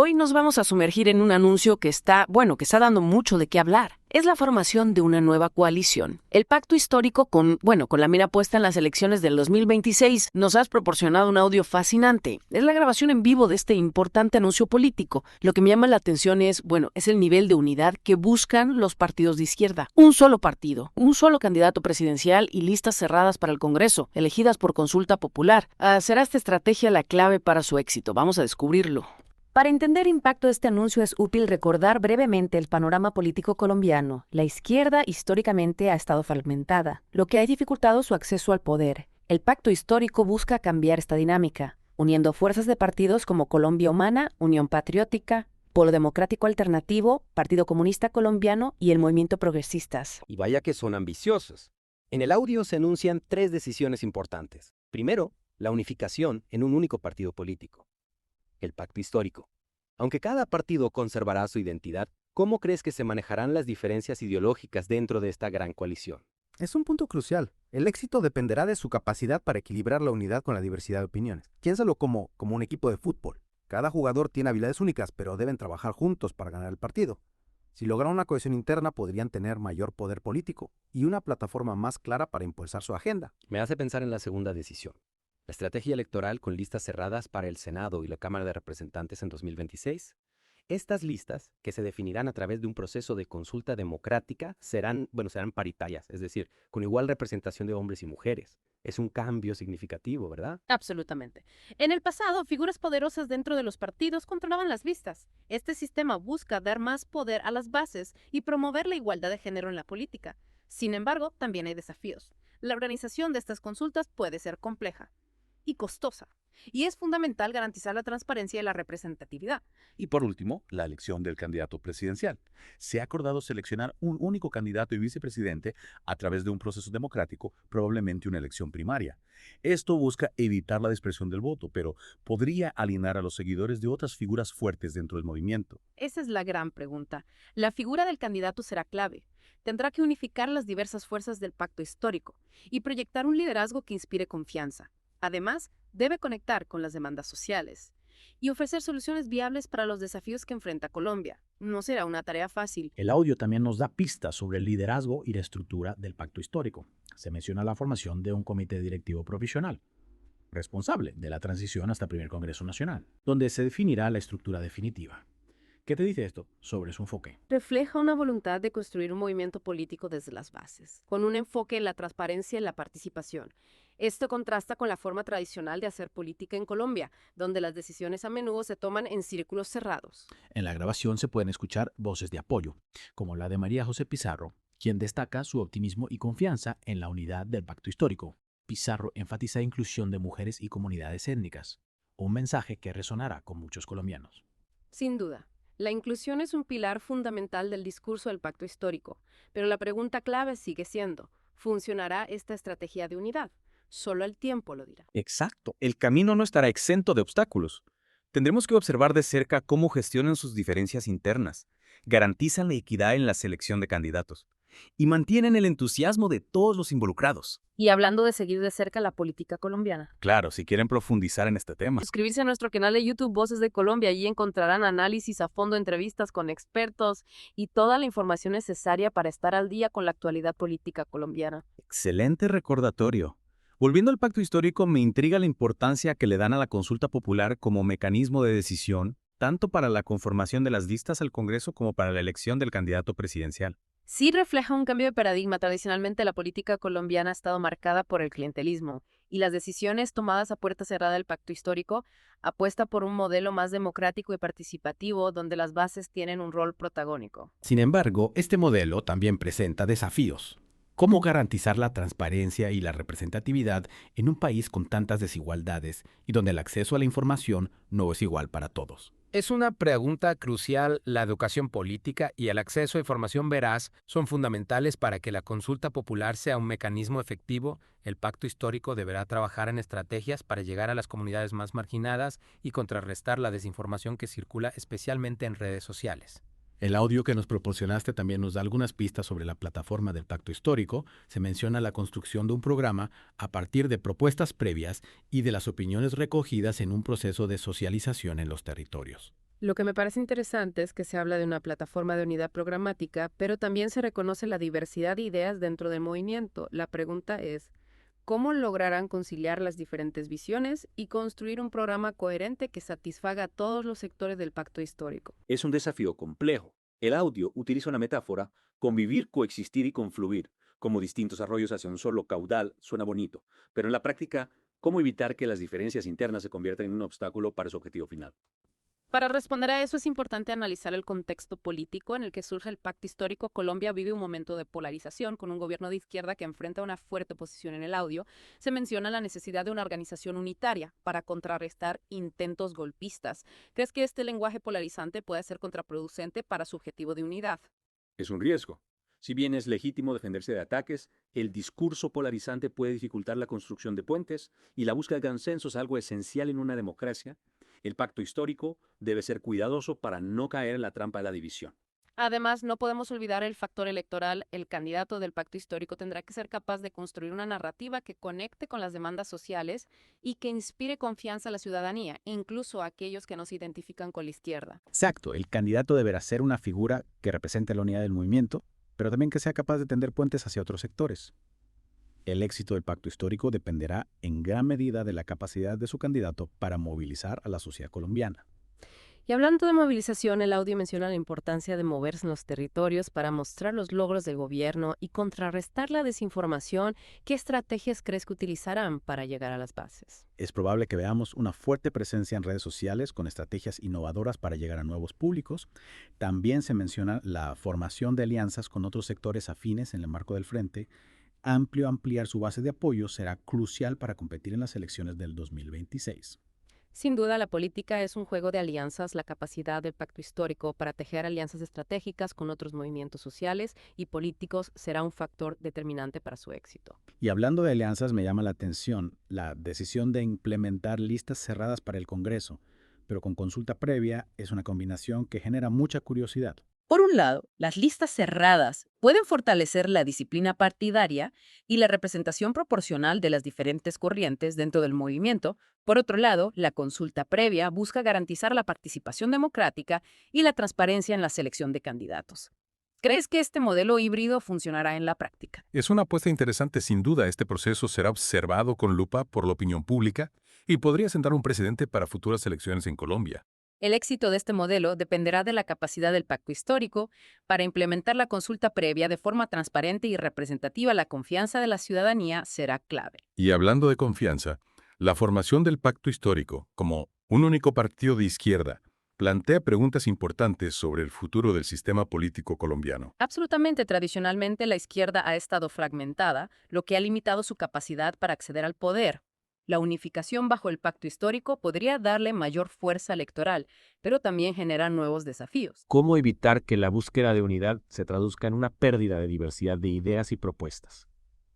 Hoy nos vamos a sumergir en un anuncio que está dando mucho de qué hablar. Es la formación de una nueva coalición. El pacto histórico con la mira puesta en las elecciones del 2026, nos has proporcionado un audio fascinante. Es la grabación en vivo de este importante anuncio político. Lo que me llama la atención es el nivel de unidad que buscan los partidos de izquierda. Un solo partido, un solo candidato presidencial y listas cerradas para el Congreso, elegidas por consulta popular. ¿Será esta estrategia la clave para su éxito? Vamos a descubrirlo. Para entender el impacto de este anuncio es útil recordar brevemente el panorama político colombiano. La izquierda históricamente ha estado fragmentada, lo que ha dificultado su acceso al poder. El pacto histórico busca cambiar esta dinámica, uniendo fuerzas de partidos como Colombia Humana, Unión Patriótica, Polo Democrático Alternativo, Partido Comunista Colombiano y el Movimiento Progresistas. Y vaya que son ambiciosos. En el audio se enuncian 3 decisiones importantes. Primero, la unificación en un único partido político. El pacto histórico. Aunque cada partido conservará su identidad, ¿cómo crees que se manejarán las diferencias ideológicas dentro de esta gran coalición? Es un punto crucial. El éxito dependerá de su capacidad para equilibrar la unidad con la diversidad de opiniones. Piénsalo como un equipo de fútbol. Cada jugador tiene habilidades únicas, pero deben trabajar juntos para ganar el partido. Si logran una cohesión interna, podrían tener mayor poder político y una plataforma más clara para impulsar su agenda. Me hace pensar en la segunda decisión. La estrategia electoral con listas cerradas para el Senado y la Cámara de Representantes en 2026. Estas listas, que se definirán a través de un proceso de consulta democrática, serán paritarias, es decir, con igual representación de hombres y mujeres. Es un cambio significativo, ¿verdad? Absolutamente. En el pasado, figuras poderosas dentro de los partidos controlaban las listas. Este sistema busca dar más poder a las bases y promover la igualdad de género en la política. Sin embargo, también hay desafíos. La organización de estas consultas puede ser compleja y costosa, y es fundamental garantizar la transparencia y la representatividad. Y por último, la elección del candidato presidencial. Se ha acordado seleccionar un único candidato y vicepresidente a través de un proceso democrático, probablemente una elección primaria. Esto busca evitar la dispersión del voto, pero podría alinear a los seguidores de otras figuras fuertes dentro del movimiento. Esa es la gran pregunta. La figura del candidato será clave. Tendrá que unificar las diversas fuerzas del pacto histórico y proyectar un liderazgo que inspire confianza. Además, debe conectar con las demandas sociales y ofrecer soluciones viables para los desafíos que enfrenta Colombia. No será una tarea fácil. El audio también nos da pistas sobre el liderazgo y la estructura del pacto histórico. Se menciona la formación de un comité directivo provisional, responsable de la transición hasta el primer Congreso Nacional, donde se definirá la estructura definitiva. ¿Qué te dice esto sobre su enfoque? Refleja una voluntad de construir un movimiento político desde las bases, con un enfoque en la transparencia y la participación. Esto contrasta con la forma tradicional de hacer política en Colombia, donde las decisiones a menudo se toman en círculos cerrados. En la grabación se pueden escuchar voces de apoyo, como la de María José Pizarro, quien destaca su optimismo y confianza en la unidad del pacto histórico. Pizarro enfatiza la inclusión de mujeres y comunidades étnicas, un mensaje que resonará con muchos colombianos. Sin duda. La inclusión es un pilar fundamental del discurso del pacto histórico, pero la pregunta clave sigue siendo, ¿funcionará esta estrategia de unidad? Solo el tiempo lo dirá. Exacto. El camino no estará exento de obstáculos. Tendremos que observar de cerca cómo gestionan sus diferencias internas, garantizan la equidad en la selección de candidatos y mantienen el entusiasmo de todos los involucrados. Y hablando de seguir de cerca la política colombiana. Claro, si quieren profundizar en este tema. Suscribirse a nuestro canal de YouTube Voces de Colombia. Allí encontrarán análisis a fondo, entrevistas con expertos y toda la información necesaria para estar al día con la actualidad política colombiana. Excelente recordatorio. Volviendo al pacto histórico, me intriga la importancia que le dan a la consulta popular como mecanismo de decisión, tanto para la conformación de las listas al Congreso como para la elección del candidato presidencial. Sí refleja un cambio de paradigma. Tradicionalmente la política colombiana ha estado marcada por el clientelismo y las decisiones tomadas a puerta cerrada del pacto histórico apuesta por un modelo más democrático y participativo donde las bases tienen un rol protagónico. Sin embargo, este modelo también presenta desafíos. ¿Cómo garantizar la transparencia y la representatividad en un país con tantas desigualdades y donde el acceso a la información no es igual para todos? Es una pregunta crucial. La educación política y el acceso a información veraz son fundamentales para que la consulta popular sea un mecanismo efectivo. El pacto histórico deberá trabajar en estrategias para llegar a las comunidades más marginadas y contrarrestar la desinformación que circula especialmente en redes sociales. El audio que nos proporcionaste también nos da algunas pistas sobre la plataforma del pacto histórico. Se menciona la construcción de un programa a partir de propuestas previas y de las opiniones recogidas en un proceso de socialización en los territorios. Lo que me parece interesante es que se habla de una plataforma de unidad programática, pero también se reconoce la diversidad de ideas dentro del movimiento. La pregunta es, ¿cómo lograrán conciliar las diferentes visiones y construir un programa coherente que satisfaga a todos los sectores del pacto histórico? Es un desafío complejo. El audio utiliza una metáfora, convivir, coexistir y confluir. Como distintos arroyos hacia un solo caudal suena bonito, pero en la práctica, ¿cómo evitar que las diferencias internas se conviertan en un obstáculo para su objetivo final? Para responder a eso es importante analizar el contexto político en el que surge el pacto histórico. Colombia vive un momento de polarización con un gobierno de izquierda que enfrenta una fuerte oposición. En el audio se menciona la necesidad de una organización unitaria para contrarrestar intentos golpistas. ¿Crees que este lenguaje polarizante puede ser contraproducente para su objetivo de unidad? Es un riesgo. Si bien es legítimo defenderse de ataques, el discurso polarizante puede dificultar la construcción de puentes y la búsqueda de consenso es algo esencial en una democracia. El pacto histórico debe ser cuidadoso para no caer en la trampa de la división. Además, no podemos olvidar el factor electoral. El candidato del pacto histórico tendrá que ser capaz de construir una narrativa que conecte con las demandas sociales y que inspire confianza a la ciudadanía, incluso a aquellos que no se identifican con la izquierda. Exacto, el candidato deberá ser una figura que represente la unidad del movimiento, pero también que sea capaz de tender puentes hacia otros sectores. El éxito del pacto histórico dependerá en gran medida de la capacidad de su candidato para movilizar a la sociedad colombiana. Y hablando de movilización, el audio menciona la importancia de moverse en los territorios para mostrar los logros del gobierno y contrarrestar la desinformación. ¿Qué estrategias crees que utilizarán para llegar a las bases? Es probable que veamos una fuerte presencia en redes sociales con estrategias innovadoras para llegar a nuevos públicos. También se menciona la formación de alianzas con otros sectores afines en el marco del frente. Ampliar su base de apoyo será crucial para competir en las elecciones del 2026. Sin duda, la política es un juego de alianzas. La capacidad del pacto histórico para tejer alianzas estratégicas con otros movimientos sociales y políticos será un factor determinante para su éxito. Y hablando de alianzas, me llama la atención la decisión de implementar listas cerradas para el Congreso, pero con consulta previa es una combinación que genera mucha curiosidad. Por un lado, las listas cerradas pueden fortalecer la disciplina partidaria y la representación proporcional de las diferentes corrientes dentro del movimiento. Por otro lado, la consulta previa busca garantizar la participación democrática y la transparencia en la selección de candidatos. ¿Crees que este modelo híbrido funcionará en la práctica? Es una apuesta interesante. Sin duda, este proceso será observado con lupa por la opinión pública y podría sentar un precedente para futuras elecciones en Colombia. El éxito de este modelo dependerá de la capacidad del pacto histórico para implementar la consulta previa de forma transparente y representativa. La confianza de la ciudadanía será clave. Y hablando de confianza, la formación del pacto histórico como un único partido de izquierda plantea preguntas importantes sobre el futuro del sistema político colombiano. Absolutamente, tradicionalmente la izquierda ha estado fragmentada, lo que ha limitado su capacidad para acceder al poder. La unificación bajo el pacto histórico podría darle mayor fuerza electoral, pero también generar nuevos desafíos. ¿Cómo evitar que la búsqueda de unidad se traduzca en una pérdida de diversidad de ideas y propuestas?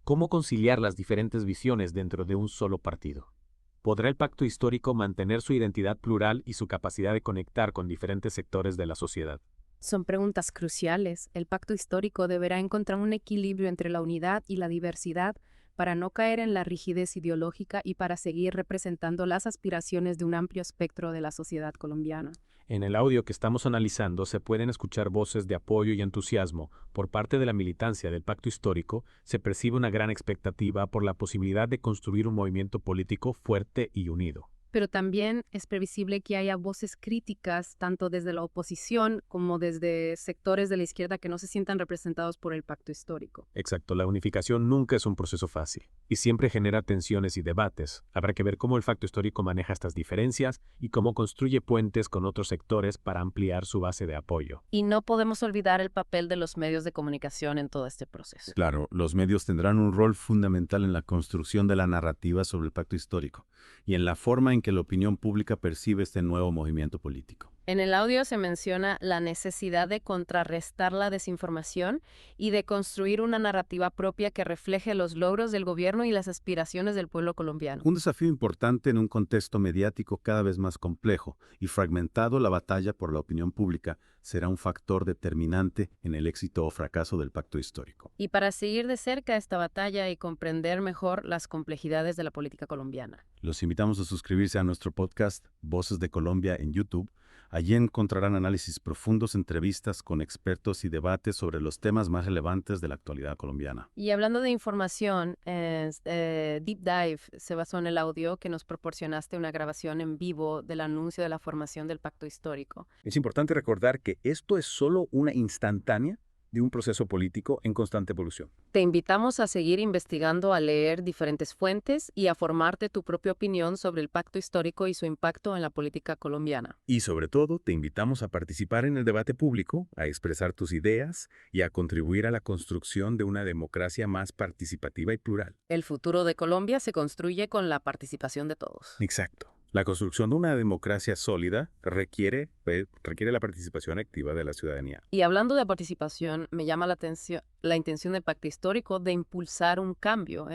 ¿Cómo conciliar las diferentes visiones dentro de un solo partido? ¿Podrá el pacto histórico mantener su identidad plural y su capacidad de conectar con diferentes sectores de la sociedad? Son preguntas cruciales. El pacto histórico deberá encontrar un equilibrio entre la unidad y la diversidad para no caer en la rigidez ideológica y para seguir representando las aspiraciones de un amplio espectro de la sociedad colombiana. En el audio que estamos analizando se pueden escuchar voces de apoyo y entusiasmo por parte de la militancia del pacto histórico. Se percibe una gran expectativa por la posibilidad de construir un movimiento político fuerte y unido. Pero también es previsible que haya voces críticas, tanto desde la oposición como desde sectores de la izquierda que no se sientan representados por el pacto histórico. Exacto, la unificación nunca es un proceso fácil y siempre genera tensiones y debates. Habrá que ver cómo el pacto histórico maneja estas diferencias y cómo construye puentes con otros sectores para ampliar su base de apoyo. Y no podemos olvidar el papel de los medios de comunicación en todo este proceso. Claro, los medios tendrán un rol fundamental en la construcción de la narrativa sobre el pacto histórico y en la forma en que la opinión pública percibe este nuevo movimiento político. En el audio se menciona la necesidad de contrarrestar la desinformación y de construir una narrativa propia que refleje los logros del gobierno y las aspiraciones del pueblo colombiano. Un desafío importante en un contexto mediático cada vez más complejo y fragmentado. La batalla por la opinión pública será un factor determinante en el éxito o fracaso del pacto histórico. Y para seguir de cerca esta batalla y comprender mejor las complejidades de la política colombiana, los invitamos a suscribirse a nuestro podcast Voces de Colombia en YouTube, Allí encontrarán análisis profundos, entrevistas con expertos y debates sobre los temas más relevantes de la actualidad colombiana. Y hablando de información, Deep Dive se basó en el audio que nos proporcionaste, una grabación en vivo del anuncio de la formación del Pacto Histórico. Es importante recordar que esto es solo una instantánea de un proceso político en constante evolución. Te invitamos a seguir investigando, a leer diferentes fuentes y a formarte tu propia opinión sobre el Pacto Histórico y su impacto en la política colombiana. Y sobre todo, te invitamos a participar en el debate público, a expresar tus ideas y a contribuir a la construcción de una democracia más participativa y plural. El futuro de Colombia se construye con la participación de todos. Exacto. La construcción de una democracia sólida requiere la participación activa de la ciudadanía. Y hablando de participación, me llama la intención del Pacto Histórico de impulsar un cambio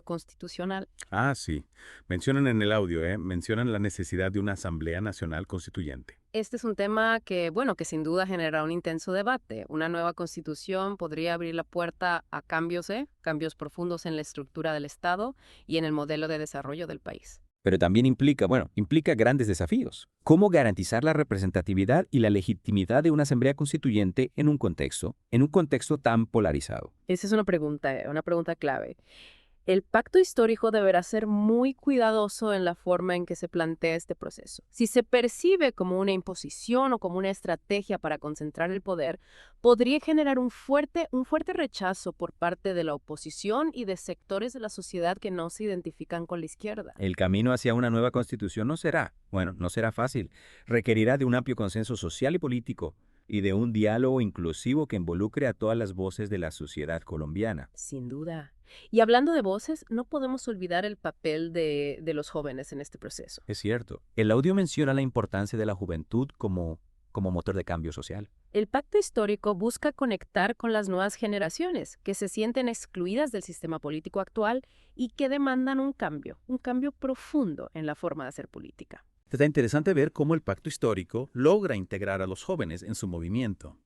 constitucional. Ah, sí. Mencionan en el audio, mencionan la necesidad de una Asamblea Nacional Constituyente. Este es un tema que sin duda generará un intenso debate. Una nueva constitución podría abrir la puerta a cambios profundos en la estructura del Estado y en el modelo de desarrollo del país. Pero también implica grandes desafíos. ¿Cómo garantizar la representatividad y la legitimidad de una asamblea constituyente en un contexto tan polarizado? Esa es una pregunta clave. El Pacto Histórico deberá ser muy cuidadoso en la forma en que se plantea este proceso. Si se percibe como una imposición o como una estrategia para concentrar el poder, podría generar un fuerte rechazo por parte de la oposición y de sectores de la sociedad que no se identifican con la izquierda. El camino hacia una nueva constitución no será fácil. Requerirá de un amplio consenso social y político y de un diálogo inclusivo que involucre a todas las voces de la sociedad colombiana. Sin duda. Y hablando de voces, no podemos olvidar el papel de los jóvenes en este proceso. Es cierto. El audio menciona la importancia de la juventud como motor de cambio social. El Pacto Histórico busca conectar con las nuevas generaciones que se sienten excluidas del sistema político actual y que demandan un cambio profundo en la forma de hacer política. Está interesante ver cómo el Pacto Histórico logra integrar a los jóvenes en su movimiento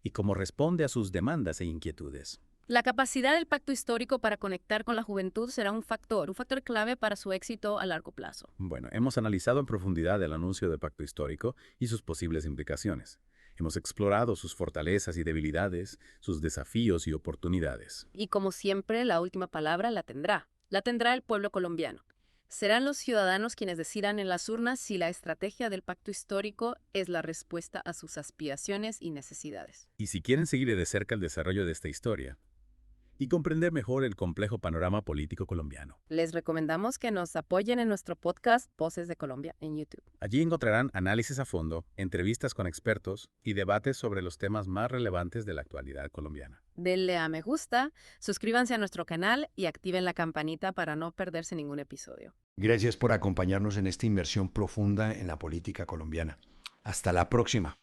y cómo responde a sus demandas e inquietudes. La capacidad del Pacto Histórico para conectar con la juventud será un factor clave para su éxito a largo plazo. Bueno, hemos analizado en profundidad el anuncio del Pacto Histórico y sus posibles implicaciones. Hemos explorado sus fortalezas y debilidades, sus desafíos y oportunidades. Y como siempre, la última palabra la tendrá el pueblo colombiano. Serán los ciudadanos quienes decidan en las urnas si la estrategia del Pacto Histórico es la respuesta a sus aspiraciones y necesidades. Y si quieren seguir de cerca el desarrollo de esta historia y comprender mejor el complejo panorama político colombiano, les recomendamos que nos apoyen en nuestro podcast Voces de Colombia en YouTube. Allí encontrarán análisis a fondo, entrevistas con expertos y debates sobre los temas más relevantes de la actualidad colombiana. Denle a me gusta, suscríbanse a nuestro canal y activen la campanita para no perderse ningún episodio. Gracias por acompañarnos en esta inmersión profunda en la política colombiana. Hasta la próxima.